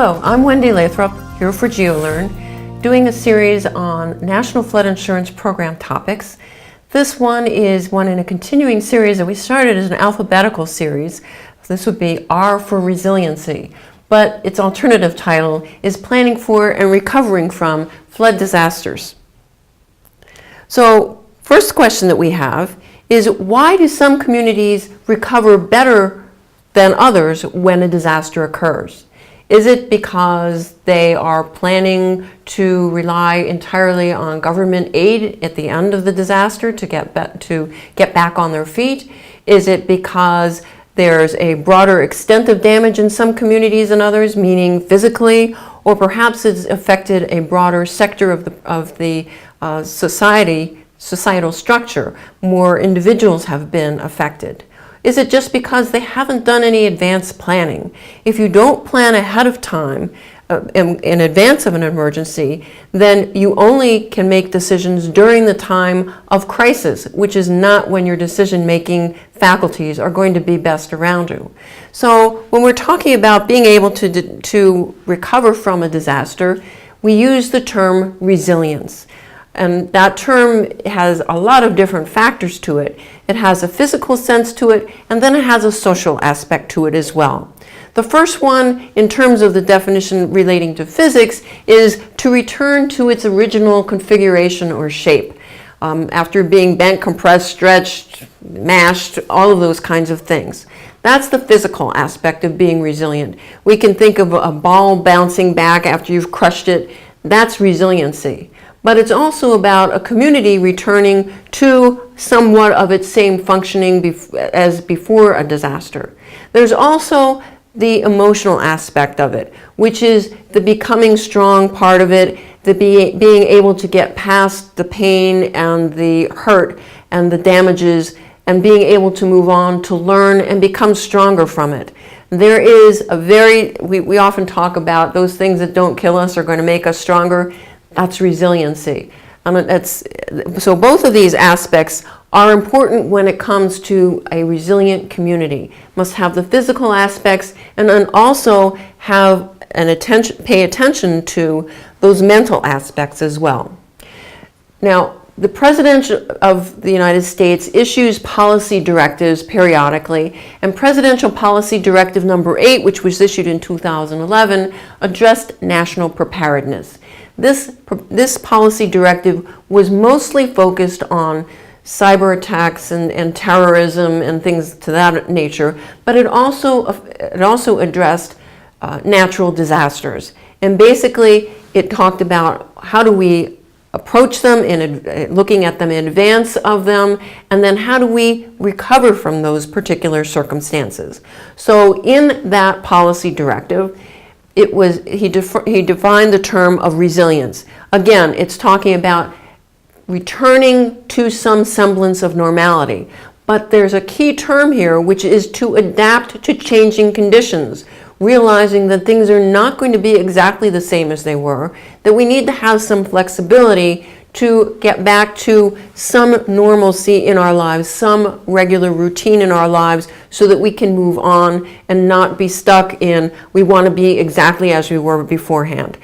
Hello, I'm Wendy Lathrop here for GeoLearn, doing a series on National Flood Insurance Program topics. This one is one in a continuing series that we started as an alphabetical series. This would be R for Resiliency, but its alternative title is Planning for and Recovering from Flood Disasters. So, first question that we have is, why do some communities recover better than others when a disaster occurs? Is it because they are planning to rely entirely on government aid at the end of the disaster to get back on their feet? Is it because there's a broader extent of damage in some communities than others, meaning physically, or perhaps it's affected a broader sector of the societal structure? More individuals have been affected. Is it just because they haven't done any advanced planning? If you don't plan ahead of time in advance of an emergency, then you only can make decisions during the time of crisis, which is not when your decision-making faculties are going to be best around you. So when we're talking about being able to recover from a disaster, we use the term resilience. And that term has a lot of different factors to it. It has a physical sense to it, and then it has a social aspect to it as well. The first one, in terms of the definition relating to physics, is to return to its original configuration or shape. After being bent, compressed, stretched, mashed, all of those kinds of things. That's the physical aspect of being resilient. We can think of a ball bouncing back after you've crushed it. That's resiliency. But it's also about a community returning to somewhat of its same functioning as before a disaster. There's also the emotional aspect of it, which is the becoming strong part of it, the being able to get past the pain and the hurt and the damages, and being able to move on, to learn and become stronger from it. There is we often talk about those things that don't kill us are going to make us stronger. That's resiliency. So both of these aspects are important when it comes to a resilient community. Must have the physical aspects and then also have pay attention to those mental aspects as well. Now, the President of the United States issues policy directives periodically, and Presidential Policy Directive number 8, which was issued in 2011, addressed national preparedness. This policy directive was mostly focused on cyber attacks and terrorism and things to that nature, but it also addressed natural disasters. And basically, it talked about how do we approach them, looking at them in advance of them, and then how do we recover from those particular circumstances. So in that policy directive, he defined the term of resilience. Again, it's talking about returning to some semblance of normality. But there's a key term here, which is to adapt to changing conditions, realizing that things are not going to be exactly the same as they were, that we need to have some flexibility to get back to some normalcy in our lives, some regular routine in our lives, so that we can move on and not be stuck in, we want to be exactly as we were beforehand.